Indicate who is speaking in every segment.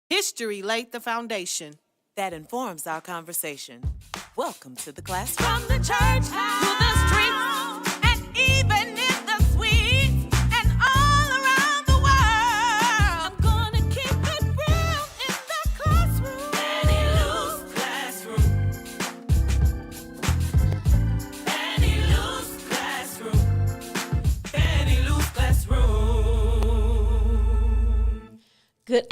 Speaker 1: History laid the foundation
Speaker 2: that informs our conversation. Welcome to the classroom.
Speaker 3: From the church to the streets, and even in the suites, and all around the world. I'm gonna keep it real in the classroom.
Speaker 4: Fannie Lou's classroom. Fannie Lou's classroom. Fannie Lou's classroom.
Speaker 5: Good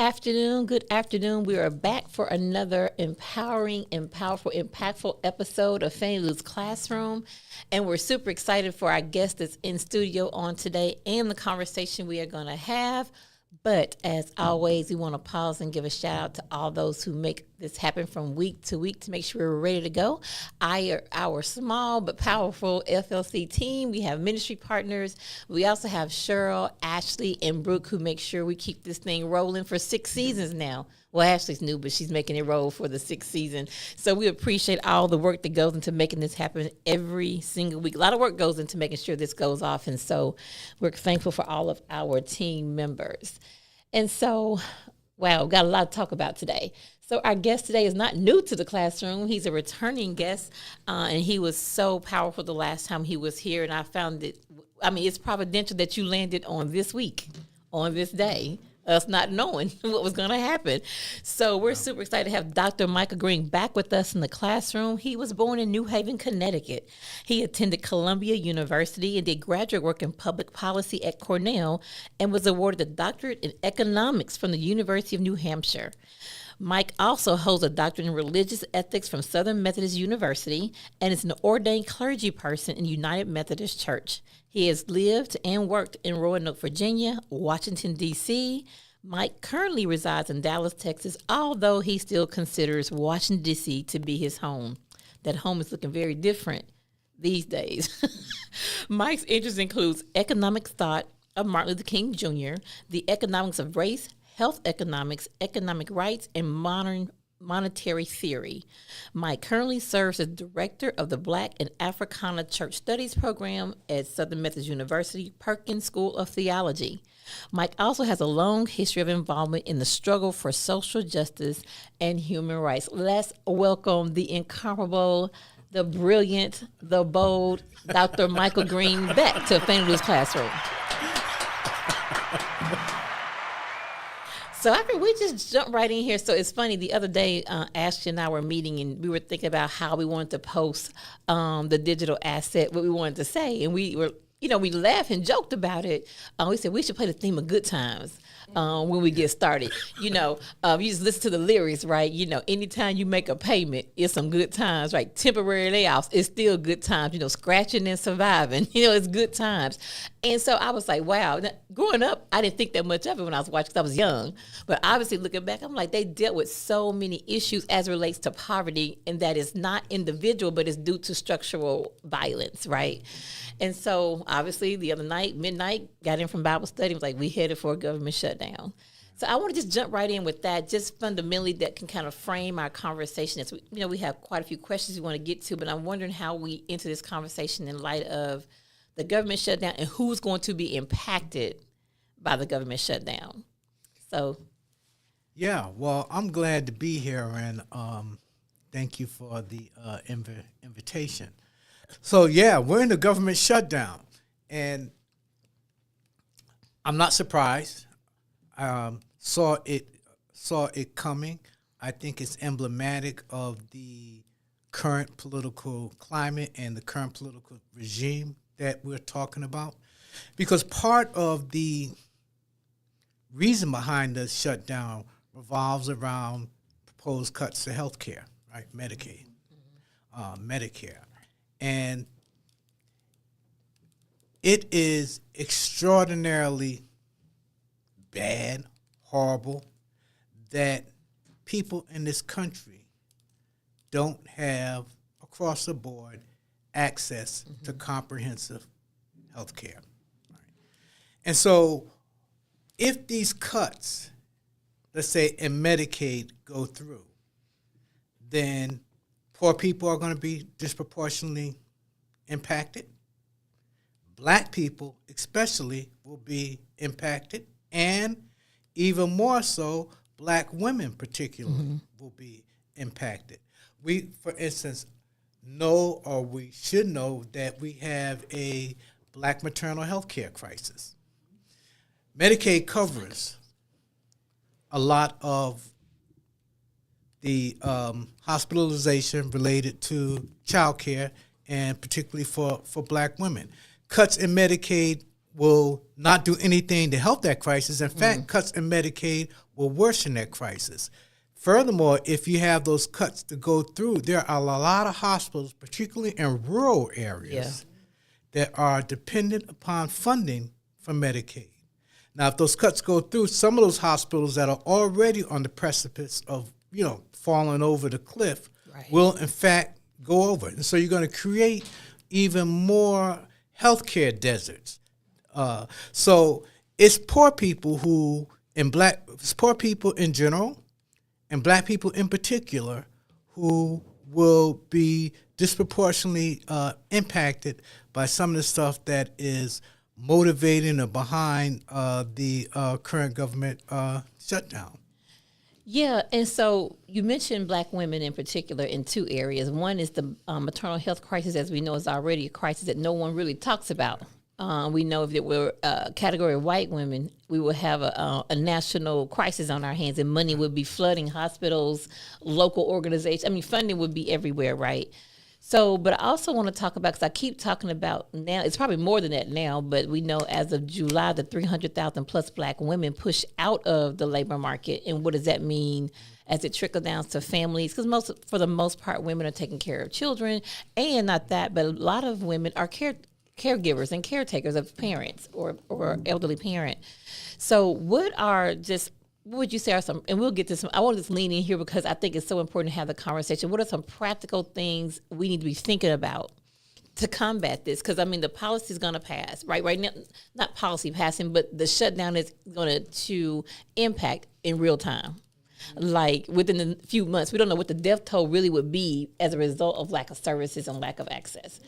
Speaker 5: afternoon. We are back for another empowering and powerful, impactful episode of Fannie Lou's Classroom. And we're super excited for our guest that's in studio on today and the conversation we are going to have. But as always, we want to pause and give a shout out to all those who make this happen from week to week to make sure we're ready to go. Our small but powerful FLC team. We have ministry partners. We also have Cheryl, Ashley, and Brooke who make sure we keep this thing rolling for 6 seasons now. Well, Ashley's new, but she's making it roll for the 6th season. So we appreciate all the work that goes into making this happen every single week. A lot of work goes into making sure this goes off, and so we're thankful for all of our team members. And so, wow, we've got a lot to talk about today. So our guest today is not new to the classroom. He's a returning guest, and he was so powerful the last time he was here, and I found it, it's providential that you landed on this week, on this day, us not knowing what was going to happen. So we're super excited to have Dr. Michael Greene back with us in the classroom. He was born in New Haven, Connecticut. He attended Columbia University and did graduate work in public policy at Cornell and was awarded a doctorate in economics from the University of New Hampshire. Mike also holds a doctorate in religious ethics from Southern Methodist University and is an ordained clergy person in United Methodist Church. He has lived and worked in Roanoke, Virginia, Washington, D.C. Mike currently resides in Dallas, Texas, although he still considers Washington, D.C. to be his home. That home is looking very different these days. Mike's interests includes economic thought of Martin Luther King Jr., the economics of race, health economics, economic rights, and modern monetary theory. Mike currently serves as director of the Black and Africana Church Studies program at Southern Methodist University Perkins School of Theology. Mike also has a long history of involvement in the struggle for social justice and human rights. Let's welcome the incomparable, the brilliant, the bold Dr. Michael Greene back to Fannie Lou's Classroom. So we just jump right in here. So it's funny, the other day, Ashley and I were meeting and we were thinking about how we wanted to post the digital asset, what we wanted to say. And we were, we laughed and joked about it. We said we should play the theme of good times when we get started. You just listen to the lyrics, right? Anytime you make a payment, it's some good times, right? Temporary layoffs, it's still good times. Scratching and surviving, it's good times. And so I was like, wow. Now, growing up, I didn't think that much of it when I was watching because I was young. But obviously looking back, I'm like, they dealt with so many issues as it relates to poverty, and that is not individual, but it's due to structural violence, right? And so obviously the other night, midnight, got in from Bible study, was like, we headed for a government shutdown. So I want to just jump right in with that, just fundamentally that can kind of frame our conversation. As we have quite a few questions we want to get to, but I'm wondering how we enter this conversation in light of the government shutdown and who's going to be impacted by the government shutdown. So.
Speaker 6: Yeah, well, I'm glad to be here, and thank you for the invitation. So, yeah, we're in the government shutdown, and I'm not surprised. Saw it coming. I think it's emblematic of the current political climate and the current political regime that we're talking about, because part of the reason behind the shutdown revolves around proposed cuts to health care, right? Medicaid, Medicare. And it is extraordinarily bad, horrible, that people in this country don't have, across the board, access to comprehensive health care. Right? And so if these cuts, let's say in Medicaid, go through, then poor people are going to be disproportionately impacted. Black people especially will be impacted, and even more so, Black women particularly will be impacted. We, for instance, know, or we should know, that we have a Black maternal health care crisis. Medicaid covers a lot of the hospitalization related to child care, and particularly for Black women. Cuts in Medicaid will not do anything to help that crisis. In fact, cuts in Medicaid will worsen that crisis. Furthermore, if you have those cuts to go through, there are a lot of hospitals, particularly in rural areas, that are dependent upon funding from Medicaid. Now, if those cuts go through, some of those hospitals that are already on the precipice of, falling over the cliff will, in fact, go over it. And so you're going to create even more healthcare deserts. So it's poor people it's poor people in general, and Black people in particular, who will be disproportionately impacted by some of the stuff that is motivating or behind the current government shutdown.
Speaker 5: Yeah, and so you mentioned Black women in particular in two areas. One is the maternal health crisis, as we know, is already a crisis that no one really talks about. We know if it were a category of white women, we would have a national crisis on our hands, and money would be flooding hospitals, local organizations. I mean, funding would be everywhere, right? So, but I also want to talk about, because I keep talking about now, it's probably more than that now, but we know as of July, the 300,000 plus Black women pushed out of the labor market. And what does that mean as it trickles down to families? Because for the most part, women are taking care of children, and not that, but a lot of women are caregivers and caretakers of parents or elderly parent. So what would you say are some, and we'll get to some, I want to just lean in here because I think it's so important to have the conversation. What are some practical things we need to be thinking about to combat this? Because, I mean, the policy is going to pass, right? Right now, not policy passing, but the shutdown is going to impact in real time. Like within a few months, we don't know what the death toll really would be as a result of lack of services and lack of access.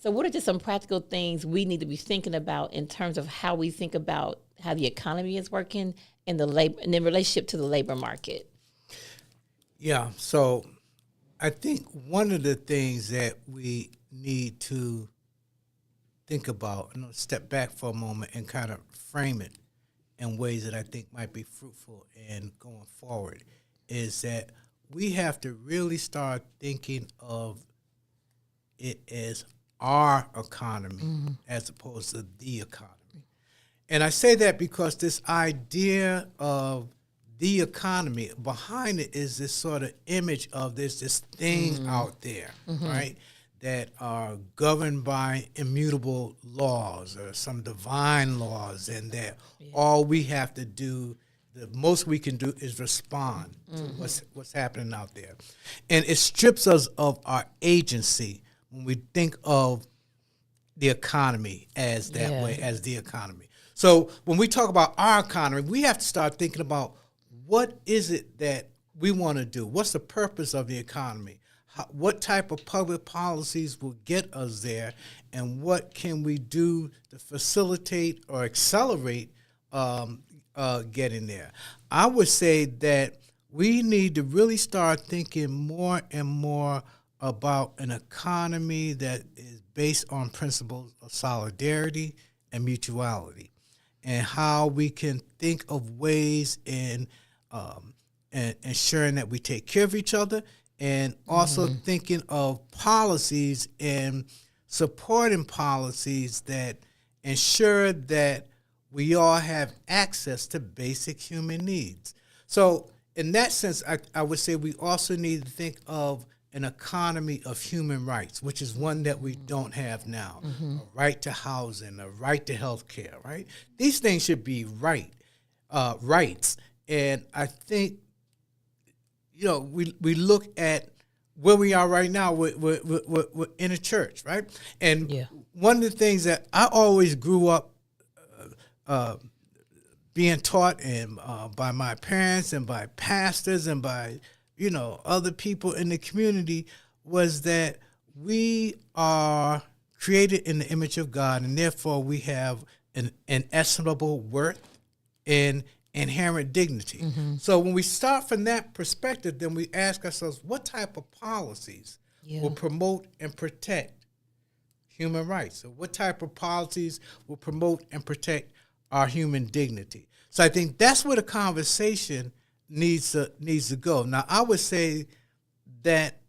Speaker 5: So what are just some practical things we need to be thinking about in terms of how we think about how the economy is working and and in relationship to the labor market?
Speaker 6: Yeah, so I think one of the things that we need to think about, and I'll step back for a moment and kind of frame it in ways that I think might be fruitful in going forward, is that we have to really start thinking of it as our economy as opposed to the economy. And I say that because this idea of the economy, behind it is this sort of image of this thing out there, right, that are governed by immutable laws or some divine laws, and that all we have to do, the most we can do is respond to what's happening out there. And it strips us of our agency when we think of the economy as that way, as the economy. So when we talk about our economy, we have to start thinking about what is it that we want to do? What's the purpose of the economy? What type of public policies will get us there? And what can we do to facilitate or accelerate getting there? I would say that we need to really start thinking more and more about an economy that is based on principles of solidarity and mutuality, and how we can think of ways in ensuring that we take care of each other, and also thinking of policies and supporting policies that ensure that we all have access to basic human needs. So in that sense, I would say we also need to think of an economy of human rights, which is one that we don't have now. A right to housing, a right to health care, right? These things should be rights. And I think, we look at where we are right now we're in a church, right? And one of the things that I always grew up being taught and by my parents and by pastors and by other people in the community was that we are created in the image of God, and therefore we have an inestimable worth and inherent dignity. So when we start from that perspective, then we ask ourselves, what type of policies will promote and protect human rights? So what type of policies will promote and protect our human dignity? So I think that's where the conversation needs to go. Now, I would say that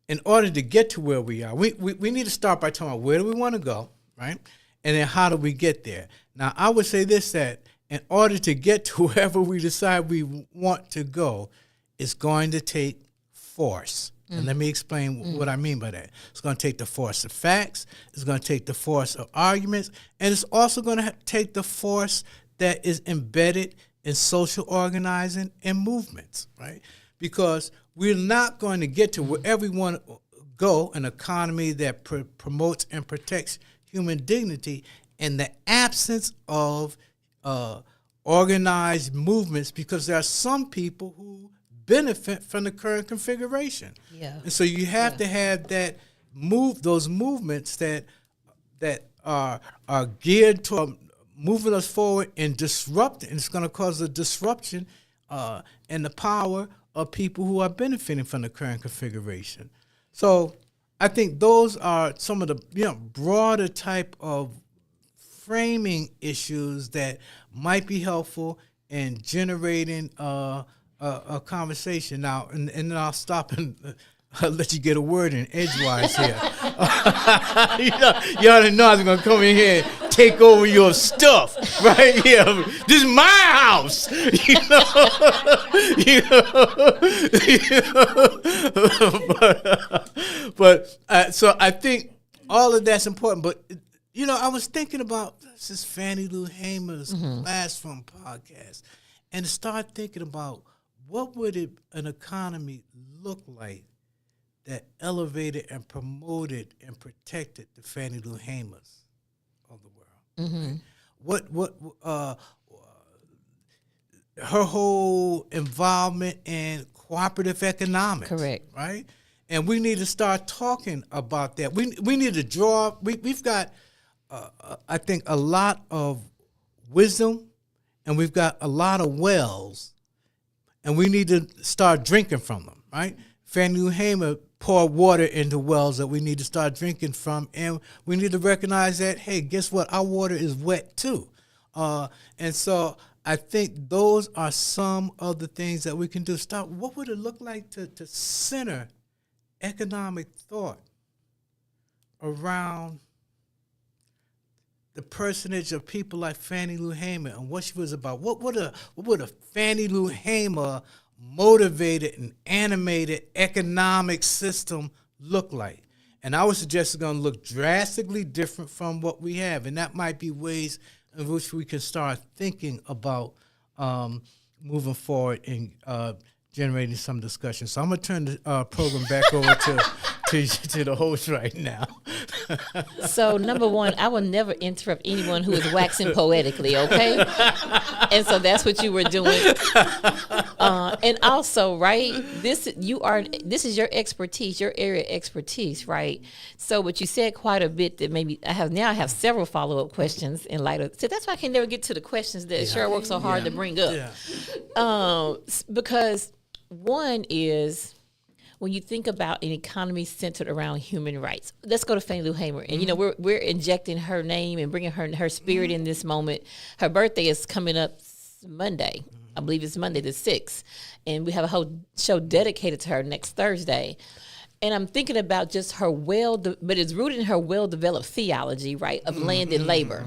Speaker 6: in order to get to where we are, we need to start by talking about where do we want to go, right? And then how do we get there? Now, I would say this, that in order to get to wherever we decide we want to go, it's going to take force. And let me explain what I mean by that. It's going to take the force of facts. It's going to take the force of arguments. And it's also going to take the force that is embedded in social organizing and movements, right? Because we're not going to get to wherever we want to go, an economy that promotes and protects human dignity, in the absence of organized movements, because there are some people who benefit from the current configuration. And so you have to have those movements that are geared toward moving us forward and disrupting. And it's going to cause a disruption in the power of people who are benefiting from the current configuration. So I think those are some of the broader type of framing issues that might be helpful in generating a conversation. Now, and then I'll stop and let you get a word in edgewise here. You already know I was going to come in here and take over your stuff right here. This is my house, But so I think all of that's important. But, I was thinking about this Fannie Lou Hamer's Classroom podcast, and to start thinking about what would an economy look like that elevated and promoted and protected the Fannie Lou Hamers of the world. Right? What her whole involvement in cooperative economics.
Speaker 5: Correct.
Speaker 6: Right? And we need to start talking about that. We need to draw. We've got, I think, a lot of wisdom, and we've got a lot of wells, and we need to start drinking from them. Right? Fannie Lou Hamer poured water into wells that we need to start drinking from, and we need to recognize that, hey, guess what? Our water is wet too. And so I think those are some of the things that we can do. What would it look like to center economic thought around the personage of people like Fannie Lou Hamer and what she was about? What would a Fannie Lou Hamer motivated and animated economic system look like? And I would suggest it's going to look drastically different from what we have, and that might be ways in which we can start thinking about moving forward and generating some discussion. So I'm going to turn the program back over to the host right now.
Speaker 5: So, number one, I will never interrupt anyone who is waxing poetically, okay? And so that's what you were doing. And also, right, this is your expertise, your area of expertise, right? So, but you said quite a bit that maybe I have several follow-up questions in light of. So that's why I can never get to the questions that Cheryl works so hard to bring up. Because one is, when you think about an economy centered around human rights, let's go to Fannie Lou Hamer. And, we're injecting her name and bringing her spirit in this moment. Her birthday is coming up Monday. I believe it's Monday the 6th. And we have a whole show dedicated to her next Thursday. And I'm thinking about just her but it's rooted in her well-developed theology, right, of land and labor.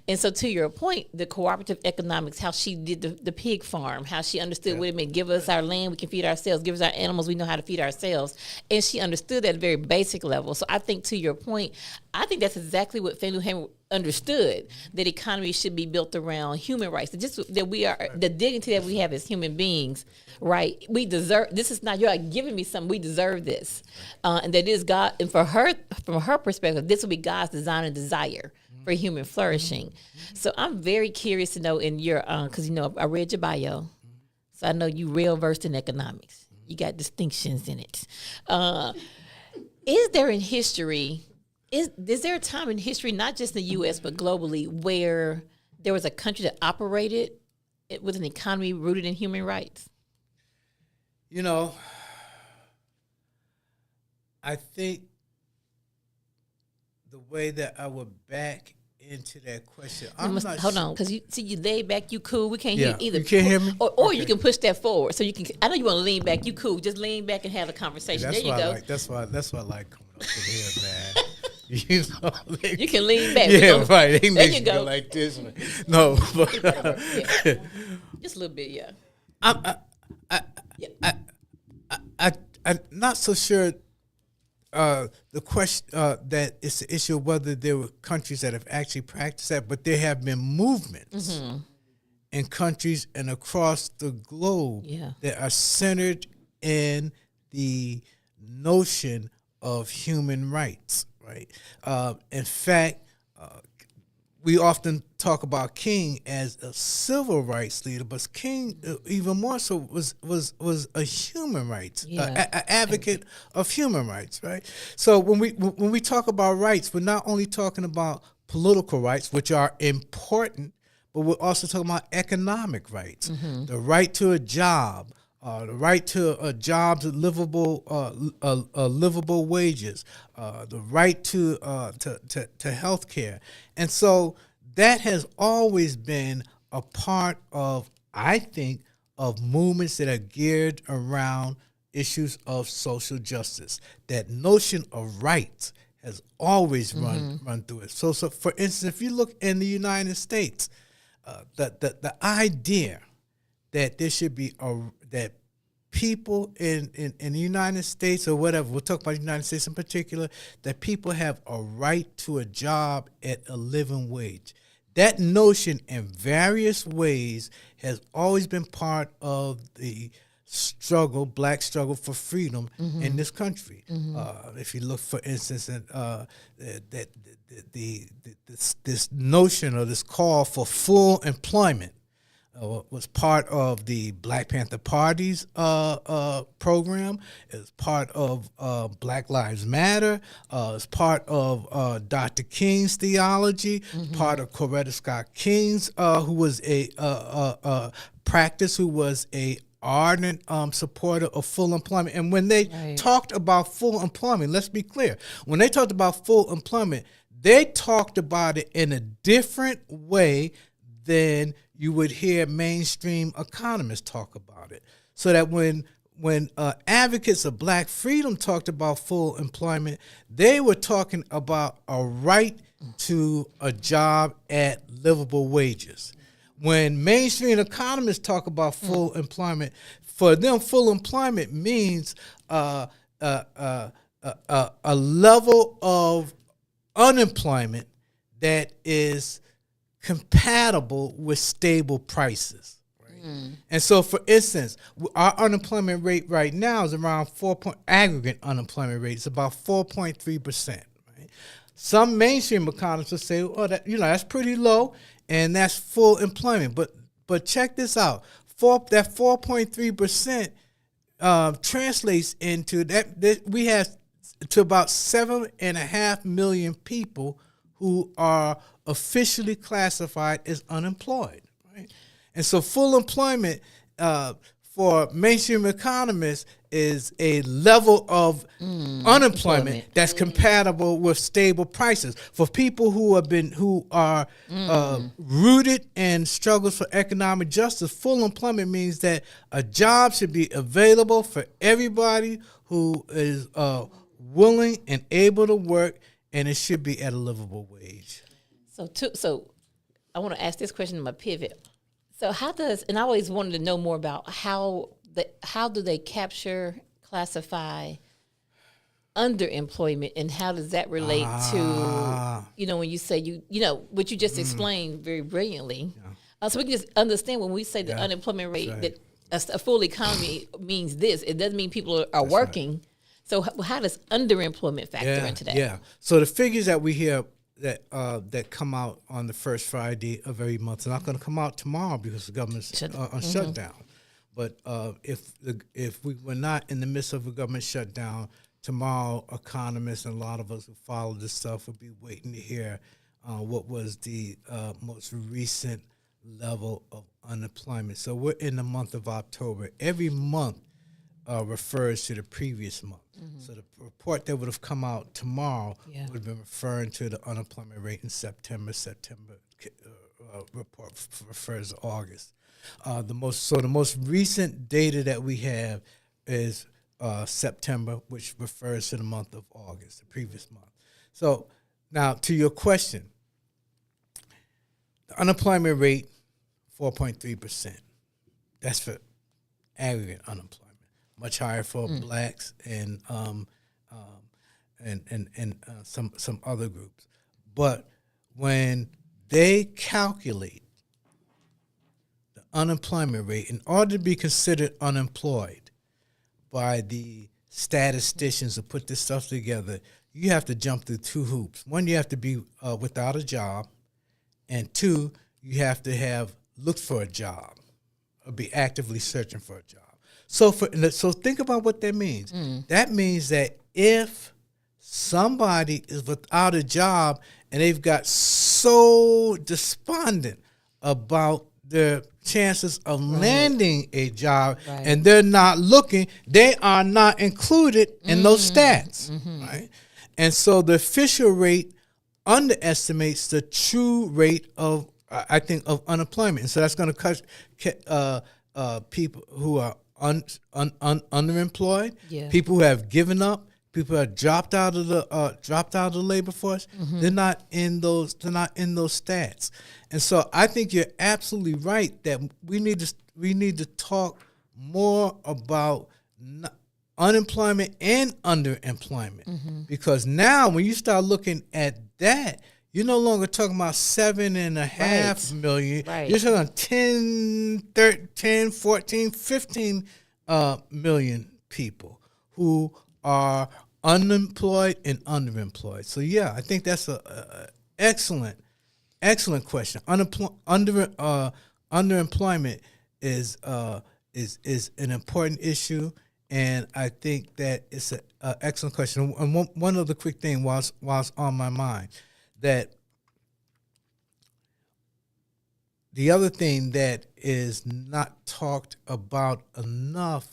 Speaker 5: And so to your point, the cooperative economics, how she did the pig farm, how she understood what it meant, give us our land, we can feed ourselves, give us our animals, we know how to feed ourselves. And she understood that at a very basic level. So I think to your point, I think that's exactly what Fannie Lou Hamer understood, that economy should be built around human rights. Just that we are, the dignity that we have as human beings, right? We deserve, this is not, you're like giving me something, we deserve this. And that is God, and for her, from her perspective, this will be God's design and desire for human flourishing. So I'm very curious to know in your, because I read your bio, so I know you real versed in economics. You got distinctions in it. Is there in history, is there a time in history, not just in the U.S., but globally, where there was a country that operated it with an economy rooted in human rights?
Speaker 6: You know, I think the way that I would back into that question,
Speaker 5: Hold on, because you lay back, you cool. We can't hear
Speaker 6: Yeah,
Speaker 5: either.
Speaker 6: you can't hear me?
Speaker 5: Or you
Speaker 6: Okay.
Speaker 5: can push that forward, so you can. I know you want to lean back. You cool. Just lean back and have a conversation. There you go.
Speaker 6: That's why I like coming up in here, man. You know,
Speaker 5: You can lean back.
Speaker 6: Yeah, right. They
Speaker 5: There
Speaker 6: make
Speaker 5: you
Speaker 6: you
Speaker 5: go.
Speaker 6: go like this. Man. No, but
Speaker 5: Yeah. Just a little bit, yeah.
Speaker 6: I'm not so sure. The question that it's the issue of whether there were countries that have actually practiced that, but there have been movements in countries and across the globe
Speaker 5: Yeah.
Speaker 6: that are centered in the notion of human rights. Right. In fact, we often talk about King as a civil rights leader, but King even more so was a human rights advocate of human rights, right? So when we talk about rights, we're not only talking about political rights, which are important, but we're also talking about economic rights, the right to a job. The right to jobs at livable wages, the right to health care. And so that has always been a part of, I think, of movements that are geared around issues of social justice. That notion of rights has always run through it. So for instance, if you look in the United States, the idea that there should be that people in the United States or whatever, we'll talk about the United States in particular, that people have a right to a job at a living wage. That notion in various ways has always been part of the struggle, black struggle for freedom in this country. If you look, for instance, at this notion or this call for full employment, was part of the Black Panther Party's program. It's part of Black Lives Matter. It's part of Dr. King's theology. Part of Coretta Scott King's, who was a ardent supporter of full employment. And when they talked about full employment, let's be clear. When they talked about full employment, they talked about it in a different way than you would hear mainstream economists talk about it. So that when advocates of black freedom talked about full employment, they were talking about a right to a job at livable wages. When mainstream economists talk about full employment, for them, full employment means a level of unemployment that is compatible with stable prices. Right? And so, for instance, our unemployment rate right now is around aggregate unemployment rate is about 4.3%. Right? Some mainstream economists will say, "Oh, that's pretty low, and that's full employment." But check this out: that 4.3% translates into that we have to about 7.5 million people who are officially classified as unemployed, right? And so full employment for mainstream economists is a level of unemployment that's compatible with stable prices. For people who are rooted in struggles for economic justice, full employment means that a job should be available for everybody who is willing and able to work, and it should be at a livable wage.
Speaker 5: So I want to ask this question in my pivot. So and I always wanted to know more about how do they classify underemployment, and how does that relate to, when you say what you just explained very brilliantly. So we can just understand when we say the unemployment rate, that a full economy means this. It doesn't mean people are working. Right. So how does underemployment factor into that?
Speaker 6: Yeah. So the figures that we hear that come out on the first Friday of every month are not going to come out tomorrow because the government's on shutdown. But if we were not in the midst of a government shutdown, tomorrow economists and a lot of us who follow this stuff will be waiting to hear what was the most recent level of unemployment. So we're in the month of October. Every month refers to the previous month. So the report that would have come out tomorrow would have been referring to the unemployment rate in September. Report refers to August. The most recent data that we have is September, which refers to the month of August, the previous month. So now to your question, the unemployment rate, 4.3%. That's for aggregate unemployment. Much higher for blacks and some other groups. But when they calculate the unemployment rate, in order to be considered unemployed by the statisticians who put this stuff together, you have to jump through two hoops. One, you have to be without a job, and two, you have to have looked for a job or be actively searching for a job. So think about what that means. That means that if somebody is without a job and they've got so despondent about their chances of landing a job and they're not looking, they are not included in those stats, right? And so the official rate underestimates the true rate of, I think, of unemployment. And so that's going to cut people who are underemployed, people who have given up, people who have dropped out of the labor force. They're not in those stats. And so I think you're absolutely right that we need to talk more about unemployment and underemployment, because now when you start looking at that, you're no longer talking about 7.5 million. You're talking about 10, 13, 14, 15 million people who are unemployed and underemployed. So yeah, I think that's a excellent question. Underemployment is an important issue, and I think that it's an excellent question. And one other quick thing whilst on my mind, that the other thing that is not talked about enough,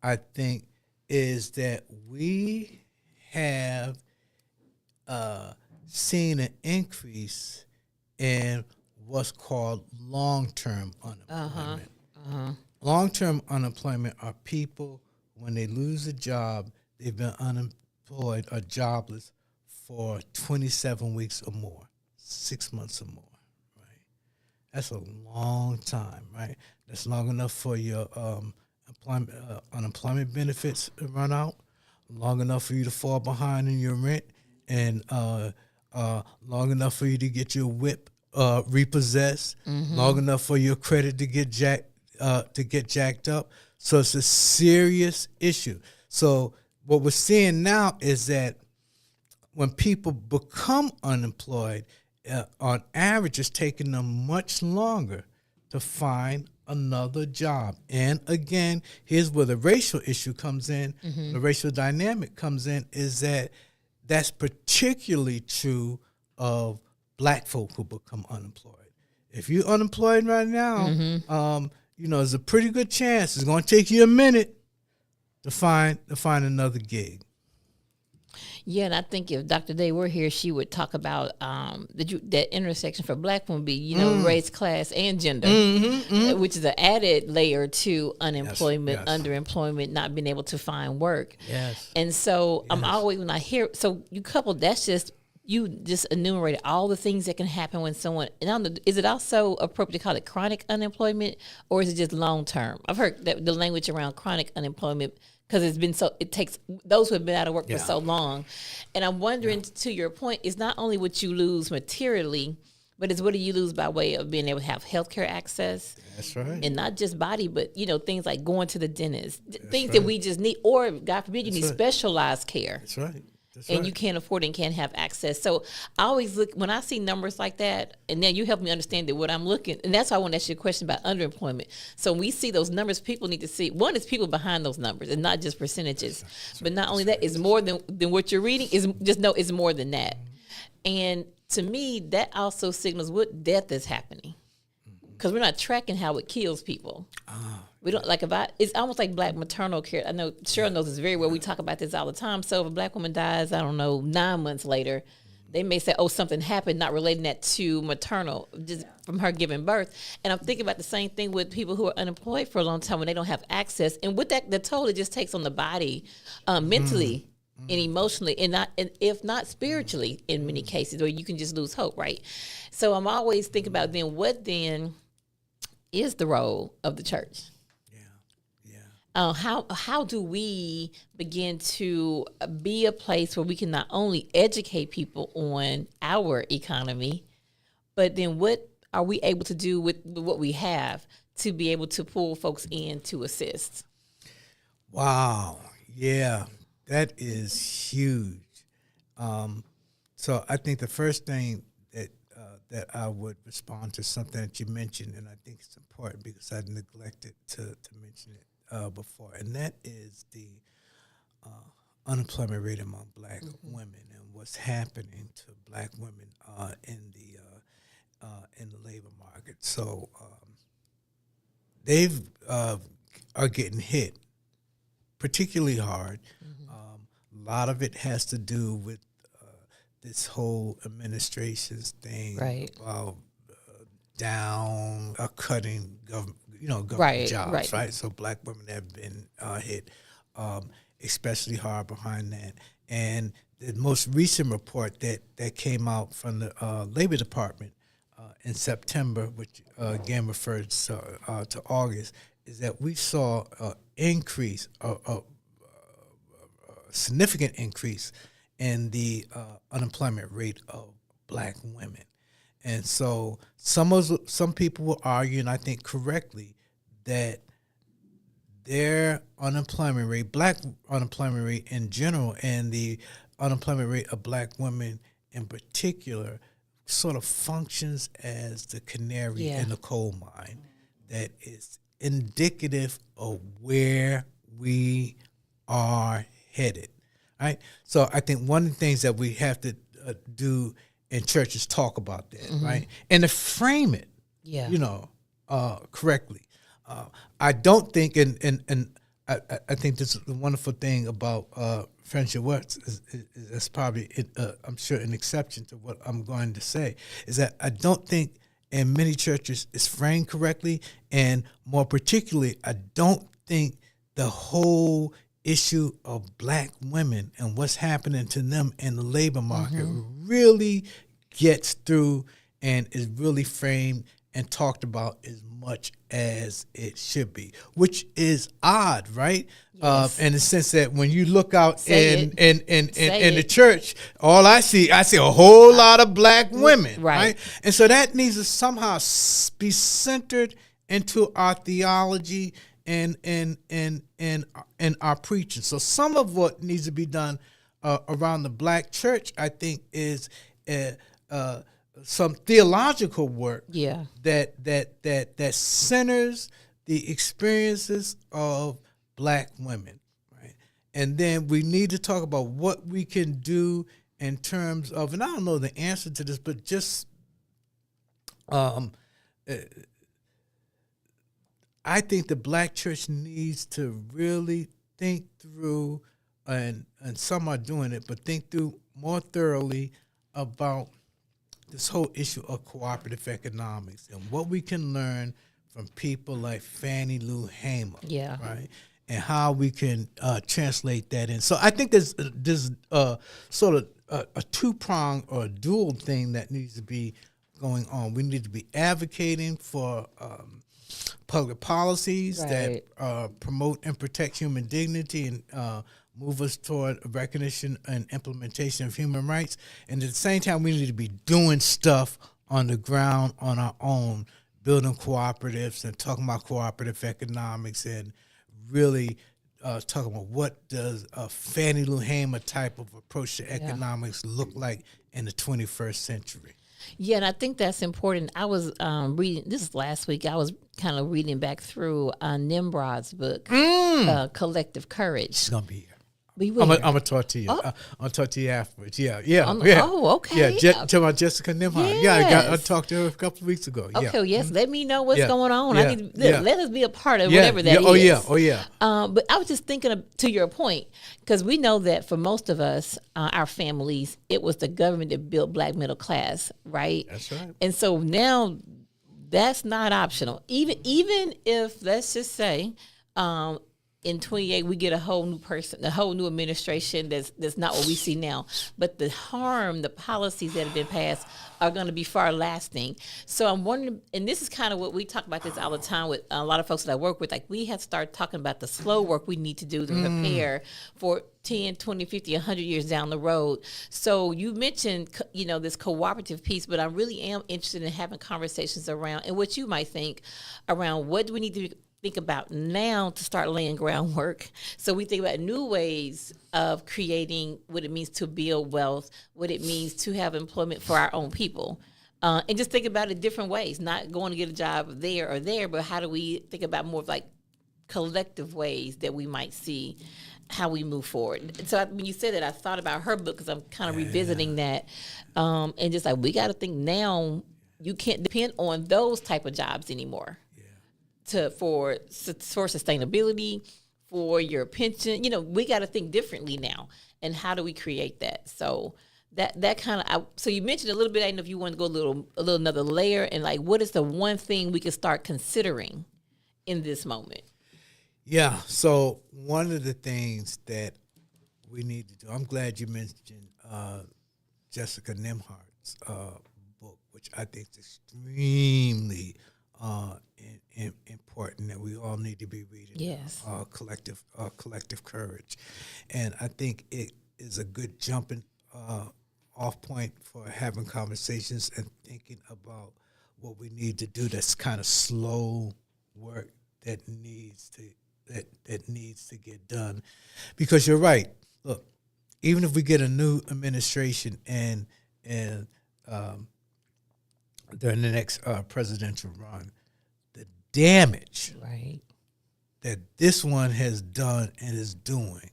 Speaker 6: I think, is that we have seen an increase in what's called long-term unemployment. Long-term unemployment are people, when they lose a job, they've been unemployed or jobless for 27 weeks or more, 6 months or more, right? That's a long time, right? That's long enough for your unemployment benefits to run out, long enough for you to fall behind in your rent, and long enough for you to get your whip repossessed, long enough for your credit to get jacked up. So it's a serious issue. So what we're seeing now is that when people become unemployed, on average, it's taking them much longer to find another job. And again, here's where the racial issue comes in, the racial dynamic comes in, is that that's particularly true of black folk who become unemployed. If you're unemployed right now, there's a pretty good chance it's going to take you a minute to find another gig.
Speaker 5: Yeah, and I think if Dr. Day were here, she would talk about that intersection for black women be, race, class, and gender, which is an added layer to unemployment, underemployment, not being able to find work.
Speaker 6: Yes.
Speaker 5: And so I'm always, when I hear, so you couple, you just enumerated all the things that can happen when someone, and I don't know, is it also appropriate to call it chronic unemployment, or is it just long term? I've heard that the language around chronic unemployment, because it takes those who have been out of work for so long. And I'm wondering, to your point, it's not only what you lose materially, but it's what do you lose by way of being able to have healthcare access.
Speaker 6: That's right.
Speaker 5: And not just body, but, things like going to the dentist, things that we just need, or God forbid, you need specialized care.
Speaker 6: That's right.
Speaker 5: You can't afford it and can't have access. So I always look, when I see numbers like that, and then you help me understand that what I'm looking, and that's why I want to ask you a question about underemployment. So when we see those numbers, people need to see, one is people behind those numbers and not just percentages. But not only that, it's more than what you're reading, is just know it's more than that. And to me, that also signals what death is happening. Because we're not tracking how it kills people. We don't like it's almost like black maternal care. I know Cheryl knows this very well. We talk about this all the time. So if a black woman dies, I don't know, 9 months later, they may say, oh, something happened, not relating that to maternal, just from her giving birth. And I'm thinking about the same thing with people who are unemployed for a long time when they don't have access. And with that, the toll it just takes on the body, mentally and emotionally, and if not spiritually in many cases, where you can just lose hope, right? So I'm always thinking about then what then is the role of the church? How do we begin to be a place where we can not only educate people on our economy, but then what are we able to do with what we have to be able to pull folks in to assist?
Speaker 6: Wow. Yeah, that is huge. So I think the first thing that I would respond to something that you mentioned, and I think it's important because I neglected to mention it before, and that is the unemployment rate among black women and what's happening to black women in the labor market. So they've are getting hit particularly hard. A lot of it has to do with this whole administration's thing about cutting government jobs, right? So black women have been hit especially hard behind that. And the most recent report that came out from the Labor Department in September, which again refers to August, is that we saw an increase, a significant increase in the unemployment rate of black women. And so some people will argue, and I think correctly, that their unemployment rate, black unemployment rate in general, and the unemployment rate of black women in particular, sort of functions as the canary in the coal mine that is indicative of where we are headed, right? So I think one of the things that we have to do in church is talk about that, right? And to frame it, correctly. I don't think, and I think this is the wonderful thing about Friendship Works is probably, I'm sure, an exception to what I'm going to say, is that I don't think in many churches it's framed correctly, and more particularly, I don't think the whole issue of black women and what's happening to them in the labor market really gets through and is really framed and talked about as much as it should be, which is odd, right?
Speaker 5: Yes.
Speaker 6: In the sense that when you look out in the church, all I see a whole lot of black women, right? And so that needs to somehow be centered into our theology and our preaching. So some of what needs to be done around the black church, I think, is some theological work that centers the experiences of black women, right? And then we need to talk about what we can do in terms of, and I don't know the answer to this, but just I think the black church needs to really think through, and some are doing it, but think through more thoroughly about this whole issue of cooperative economics and what we can learn from people like Fannie Lou Hamer, right? And how we can translate that in. So I think there's sort of a two-pronged or a dual thing that needs to be going on. We need to be advocating for public policies that promote and protect human dignity and move us toward recognition and implementation of human rights. And at the same time, we need to be doing stuff on the ground on our own, building cooperatives and talking about cooperative economics and really talking about what does a Fannie Lou Hamer type of approach to economics look like in the 21st century.
Speaker 5: Yeah, and I think that's important. I was reading, this is last week, I was kind of reading back through Nimrod's book, Collective Courage.
Speaker 6: It's going to be here.
Speaker 5: Be
Speaker 6: I'm
Speaker 5: where?
Speaker 6: gonna talk to you.
Speaker 5: Oh.
Speaker 6: I'll talk to you afterwards. Yeah.
Speaker 5: Oh, okay.
Speaker 6: Yeah, talking about Jessica Nimhart. Yeah, I
Speaker 5: Yes.
Speaker 6: talked to her a couple of weeks ago. Yeah.
Speaker 5: Okay, yes. Let me know what's
Speaker 6: Yeah.
Speaker 5: going on.
Speaker 6: Yeah.
Speaker 5: I need
Speaker 6: Yeah.
Speaker 5: let us be a part of
Speaker 6: Yeah.
Speaker 5: whatever that is.
Speaker 6: Oh yeah.
Speaker 5: But I was just thinking to your point, because we know that for most of us, our families, it was the government that built black middle class, right?
Speaker 6: That's right.
Speaker 5: And so now that's not optional. Even if, let's just say, in 28 we get a whole new person, a whole new administration that's not what we see now. But the harm, the policies that have been passed are going to be far lasting. So I'm wondering, and this is kind of what we talk about this all the time with a lot of folks that I work with, like we have to start talking about the slow work we need to do to prepare for 10, 20, 50, 100 years down the road. So you mentioned, this cooperative piece, but I really am interested in having conversations around, and what you might think around what do we need to think about now to start laying groundwork. So we think about new ways of creating what it means to build wealth, what it means to have employment for our own people. And just think about it different ways, not going to get a job there or there, but how do we think about more of like collective ways that we might see how we move forward. And so when you said that, I thought about her book because I'm kind of revisiting that. And just like, we got to think now, you can't depend on those type of jobs anymore. For sustainability, for your pension, we got to think differently now. And how do we create that? So that kind of. So you mentioned a little bit. I don't know if you want to go a little another layer, and like, what is the one thing we can start considering in this moment?
Speaker 6: Yeah. So one of the things that we need to do. I'm glad you mentioned Jessica Nimhart's book, which I think is extremely important, that we all need to be reading.
Speaker 5: Yes.
Speaker 6: Collective Courage, and I think it is a good jumping off point for having conversations and thinking about what we need to do. That's kind of slow work that needs to get done, because you're right. Look, even if we get a new administration and during the next presidential run, the damage that this one has done and is doing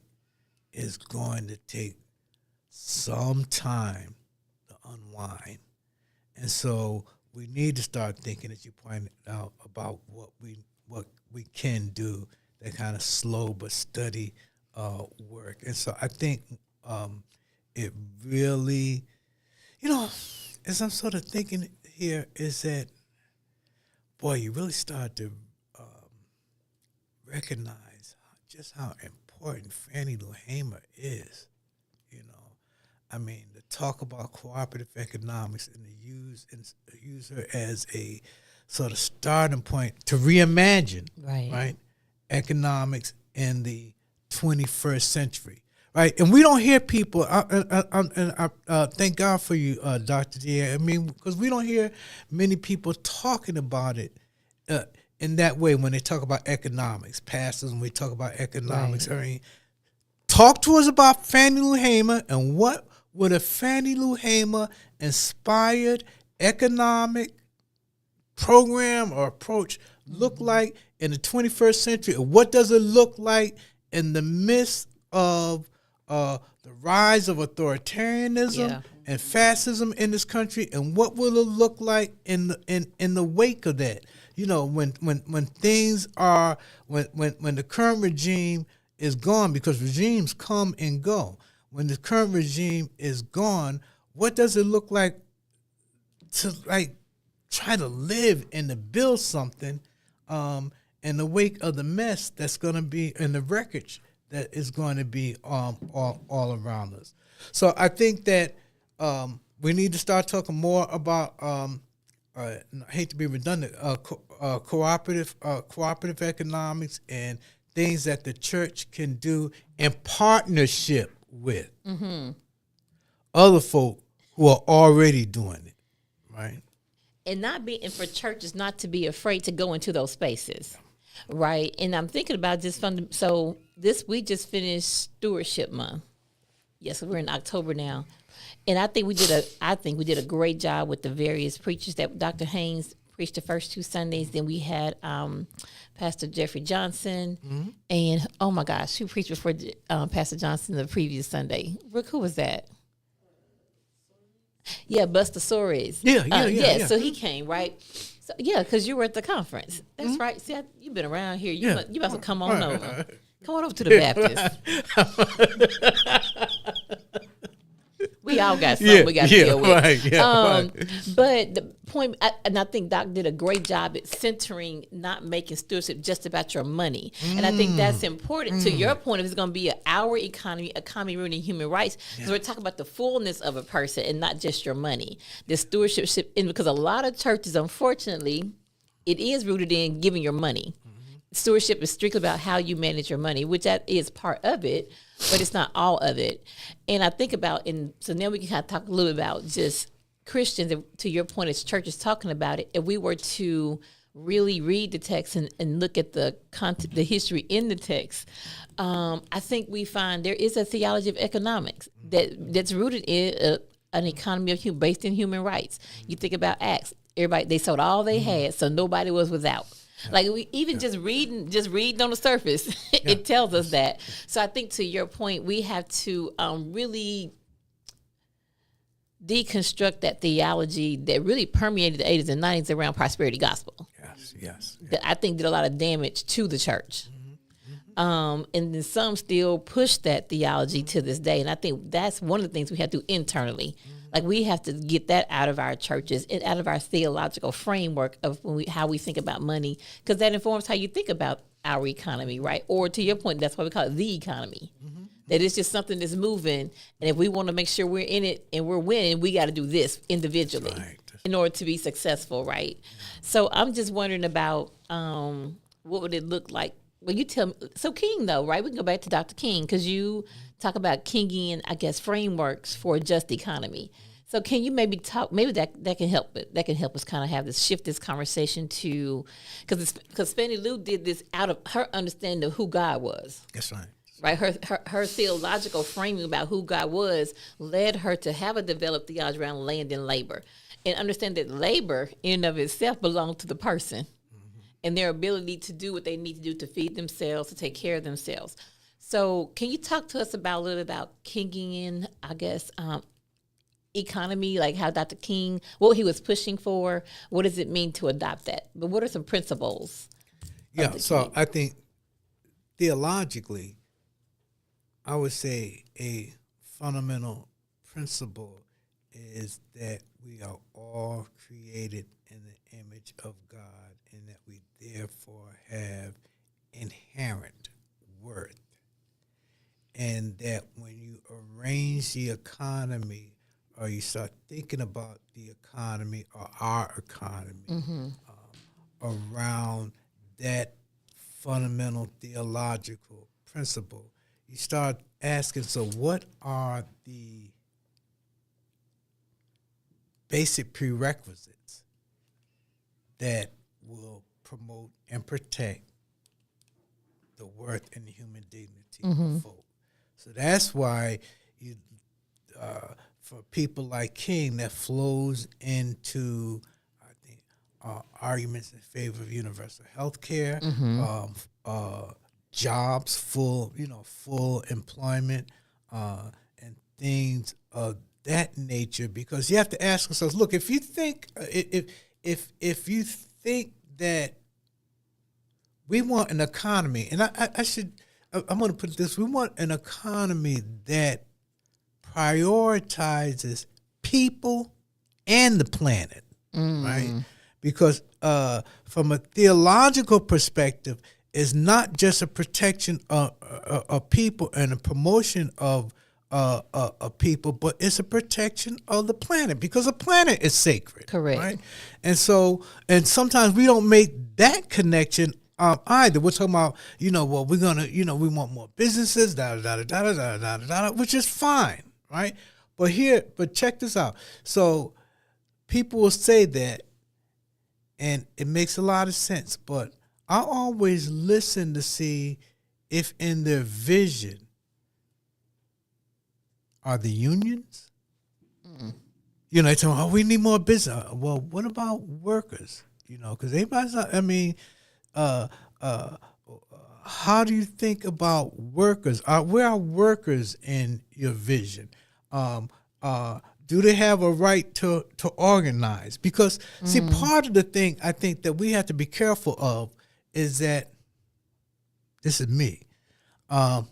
Speaker 6: is going to take some time to unwind. And so we need to start thinking, as you pointed out, about what we can do, that kind of slow but steady work. And so I think it really, as I'm sort of thinking here, is that, boy, you really start to recognize just how important Fannie Lou Hamer is. I mean, to talk about cooperative economics and to use her as a sort of starting point to reimagine, right, economics in the 21st century, right? And we don't hear people, and I thank God for you, Dr. D. I mean, because we don't hear many people talking about it in that way when they talk about economics. Pastors, when we talk about economics, I mean, talk to us about Fannie Lou Hamer and what would a Fannie Lou Hamer inspired economic program or approach look like in the 21st century? What does it look like in the midst of the rise of authoritarianism and fascism in this country? And what will it look like in the wake of that? When things are when the current regime is gone, because regimes come and go. When the current regime is gone, what does it look like to try to live and to build something in the wake of the mess that's going to be in the wreckage that is going to be all around us? So I think that we need to start talking more about, I hate to be redundant, cooperative economics and things that the church can do in partnership with other folk who are already doing it, right?
Speaker 5: And for churches not to be afraid to go into those spaces, right? And I'm thinking about so we just finished Stewardship Month. Yes, we're in October now, and I think we did a great job with the various preachers that Dr. Haynes preached the first 2 Sundays. Then we had Pastor Jeffrey Johnson,
Speaker 6: Mm-hmm.
Speaker 5: and oh my gosh, who preached before Pastor Johnson the previous Sunday? Rick, who was that? Yeah, Buster Soares.
Speaker 6: Yeah.
Speaker 5: So he came, right? So yeah, because you were at the conference. That's
Speaker 6: Mm-hmm.
Speaker 5: right. See, you've been around here. You
Speaker 6: Yeah.
Speaker 5: you must have come on
Speaker 6: Right,
Speaker 5: over.
Speaker 6: right.
Speaker 5: Come on over to the Baptist. We all got something we got to deal with.
Speaker 6: Right.
Speaker 5: But the point, and I think Doc did a great job at centering, not making stewardship just about your money. And I think that's important to your point. If it's going to be our economy rooted in human rights, because we're talking about the fullness of a person and not just your money. The stewardship, and because a lot of churches, unfortunately, it is rooted in giving your money. Stewardship is strictly about how you manage your money, which that is part of it, but it's not all of it. And I think about, so now we can kind of talk a little bit about just Christians, and to your point, as churches talking about it, if we were to really read the text and look at the content, the history in the text, I think we find there is a theology of economics that's rooted in an economy of based in human rights. You think about Acts, everybody, they sold all they had, so nobody was without. Like we even just reading on the surface, it tells us that. So I think to your point, we have to really deconstruct that theology that really permeated the 80s and 90s around prosperity gospel.
Speaker 6: Yes.
Speaker 5: That I think did a lot of damage to the church. And then some still push that theology to this day. And I think that's one of the things we have to do internally. Like we have to get that out of our churches and out of our theological framework of how we think about money, because that informs how you think about our economy, right? Or to your point, that's why we call it the economy. That it's just something that's moving. And if we want to make sure we're in it and we're winning, we got to do this individually in order to be successful, right? So I'm just wondering about what would it look like? Well, you tell me. So King, though, right? We can go back to Dr. King, because you talk about Kingian, I guess, frameworks for a just economy. So can you maybe talk? Maybe that can help. That can help us kind of have shift this conversation to, because Fannie Lou did this out of her understanding of who God was.
Speaker 6: That's right.
Speaker 5: Right, her theological framing about who God was led her to have a developed theology around land and labor, and understand that labor in and of itself belongs to the person. And their ability to do what they need to do to feed themselves, to take care of themselves. So can you talk to us about a little about Kingian, I guess, economy, like how Dr. King, what he was pushing for, what does it mean to adopt that? But what are some principles?
Speaker 6: Yeah, so I think theologically, I would say a fundamental principle is that we are all created in the image of God, and that we therefore have inherent worth. And that when you arrange the economy, or you start thinking about the economy or our economy around that fundamental theological principle, you start asking, so what are the basic prerequisites that will promote and protect the worth and the human dignity of folk? So that's why you, for people like King, that flows into, I think, arguments in favor of universal health care, jobs, full employment, and things of that nature. Because you have to ask yourselves, look, if you think if you think that we want an economy, and I'm going to put it this: we want an economy that prioritizes people and the planet, right? Because from a theological perspective, it's not just a protection of people and a promotion of people, but it's a protection of the planet, because the planet is sacred.
Speaker 5: Correct.
Speaker 6: Right? And sometimes we don't make that connection either. We're talking about, well, we're gonna, we want more businesses, which is fine, right? But check this out. So people will say that, and it makes a lot of sense, but I always listen to see if in their vision are the unions. They tell me, we need more business. Well, what about workers? because everybody's not, I mean, how do you think about workers? Where are workers in your vision? Do they have a right to organize? Because, see, part of the thing I think that we have to be careful of is that, this is me, I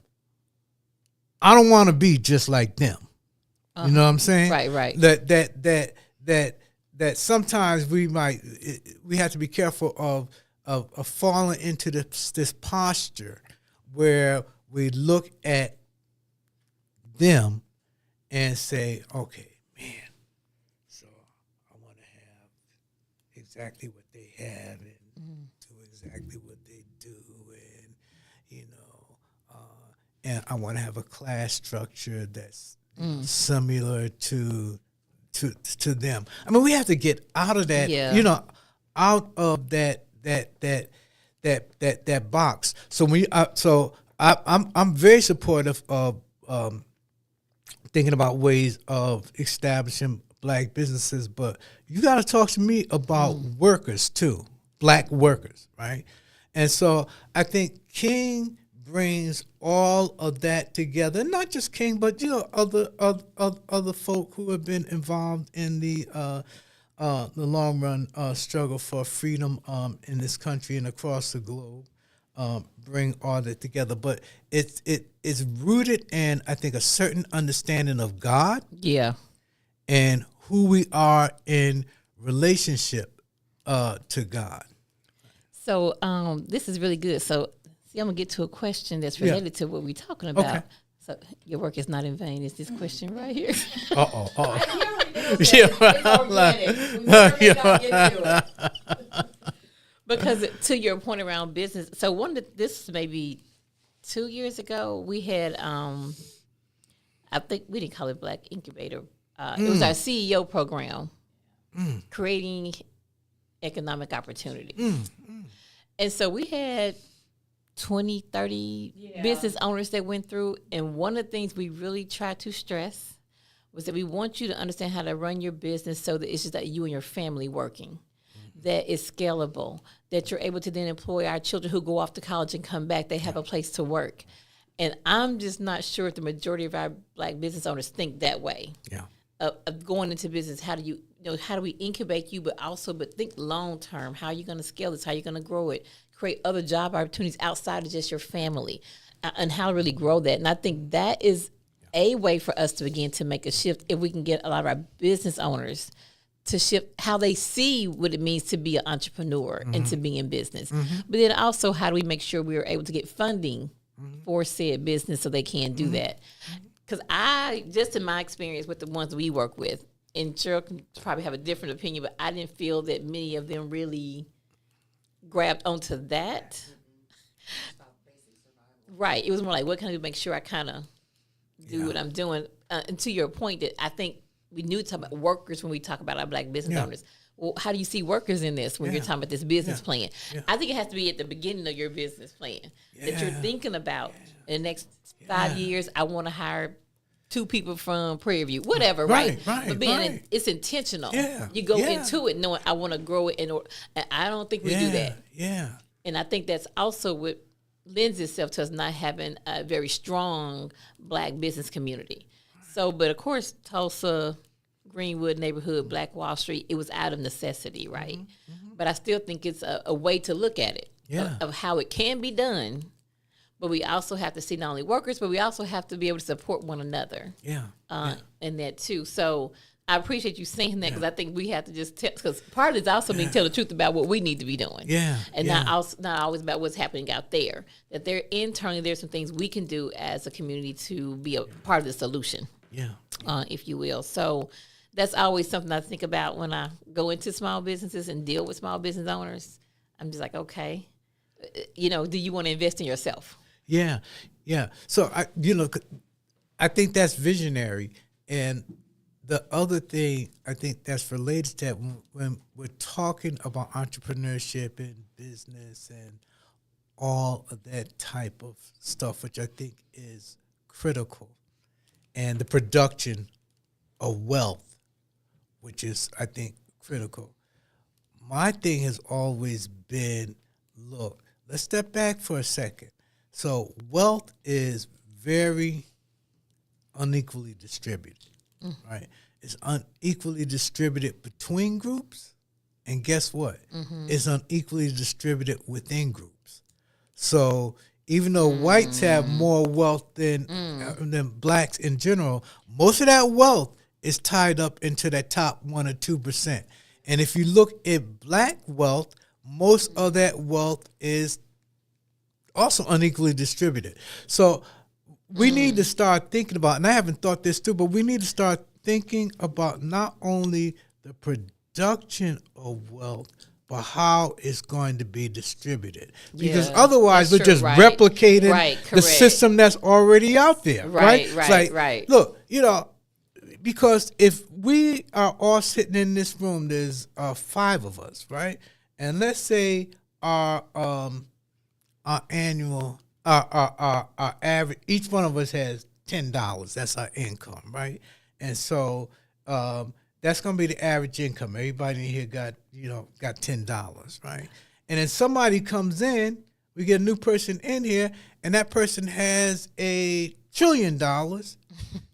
Speaker 6: don't want to be just like them. You know what I'm saying?
Speaker 5: Right.
Speaker 6: That sometimes we have to be careful of falling into this posture where we look at them and say, okay, man, so I want to have exactly what they have and do exactly what they do, and I want to have a class structure that's similar to them. I mean, we have to get out of that, out of that box. So I'm very supportive of thinking about ways of establishing black businesses, but you got to talk to me about workers too, black workers, right? And so I think King brings all of that together. Not just King, but other folk who have been involved in the long run struggle for freedom in this country and across the globe. Bring all that together, but it's rooted in, I think, a certain understanding of God, and who we are in relationship to God.
Speaker 5: So this is really good. So see, I'm gonna get to a question that's related to what we're talking about. Okay. So your work is not in vain. Is this question right here? Because to your point around business, so this maybe 2 years ago, we had, I think we didn't call it Black Incubator. It was our CEO program, creating economic opportunity. And so we had 20, 30 business owners that went through. And one of the things we really tried to stress was that we want you to understand how to run your business so that it's just that you and your family working, that it's scalable, that you're able to then employ our children who go off to college and come back. They have a place to work. And I'm just not sure if the majority of our black business owners think that way.
Speaker 6: Yeah.
Speaker 5: Of going into business, how do we incubate you, but think long term. How are you going to scale this? How are you going to grow it? Create other job opportunities outside of just your family, and how to really grow that. And I think that is a way for us to begin to make a shift if we can get a lot of our business owners to shift how they see what it means to be an entrepreneur and to be in business. But then also, how do we make sure we are able to get funding for said business so they can do that? Because just in my experience with the ones we work with, and Cheryl can probably have a different opinion, but I didn't feel that many of them really grabbed onto that. Right. It was more like, what can I do to make sure I kind of do what I'm doing? And to your point, that I think we need to talk about workers when we talk about our black business owners. Well, how do you see workers in this when you're talking about this business plan? I think it has to be at the beginning of your business plan that you're thinking about in the next 5 years. I want to hire 2 people from Prairie View, whatever, right? But it's intentional. You go into it knowing I want to grow it, and I don't think we do that. And I think that's also what lends itself to us not having a very strong black business community. So, but of course, Tulsa, Greenwood neighborhood, Black Wall Street, it was out of necessity, right? But I still think it's a way to look at it, of how it can be done. But we also have to see not only workers, but we also have to be able to support one another. And that too. So I appreciate you saying that, because I think we have to just tell, because part of it is also being tell the truth about what we need to be doing. And not always about what's happening out there. That there internally, there's some things we can do as a community to be a part of the solution. If you will. So that's always something I think about when I go into small businesses and deal with small business owners. I'm just like, okay, do you want to invest in yourself?
Speaker 6: So I think that's visionary. And the other thing I think that's related to that, when we're talking about entrepreneurship and business and all of that type of stuff, which I think is critical, and the production of wealth, which is, I think, critical. my thing has always been, look, let's step back for a second. So wealth is very unequally distributed, right? It's unequally distributed between groups, and guess what? It's unequally distributed within groups. So even though whites have more wealth than blacks in general, most of that wealth is tied up into that top 1 or 2%. And if you look at black wealth, most of that wealth is also unequally distributed. So we need to start thinking about, and I haven't thought this too, but we need to start thinking about not only the production of wealth, but how it's going to be distributed. Because otherwise we're
Speaker 5: that's true,
Speaker 6: just
Speaker 5: right.
Speaker 6: replicating
Speaker 5: Right,
Speaker 6: the
Speaker 5: correct.
Speaker 6: system that's already out there.
Speaker 5: Right,
Speaker 6: It's
Speaker 5: right,
Speaker 6: like,
Speaker 5: right.
Speaker 6: Look, because if we are all sitting in this room, there's 5 of us, right? And let's say our annual, our average, each one of us has $10. That's our income, right? And so that's going to be the average income. Everybody in here got $10, right? And then somebody comes in, we get a new person in here, and that person has $1 trillion.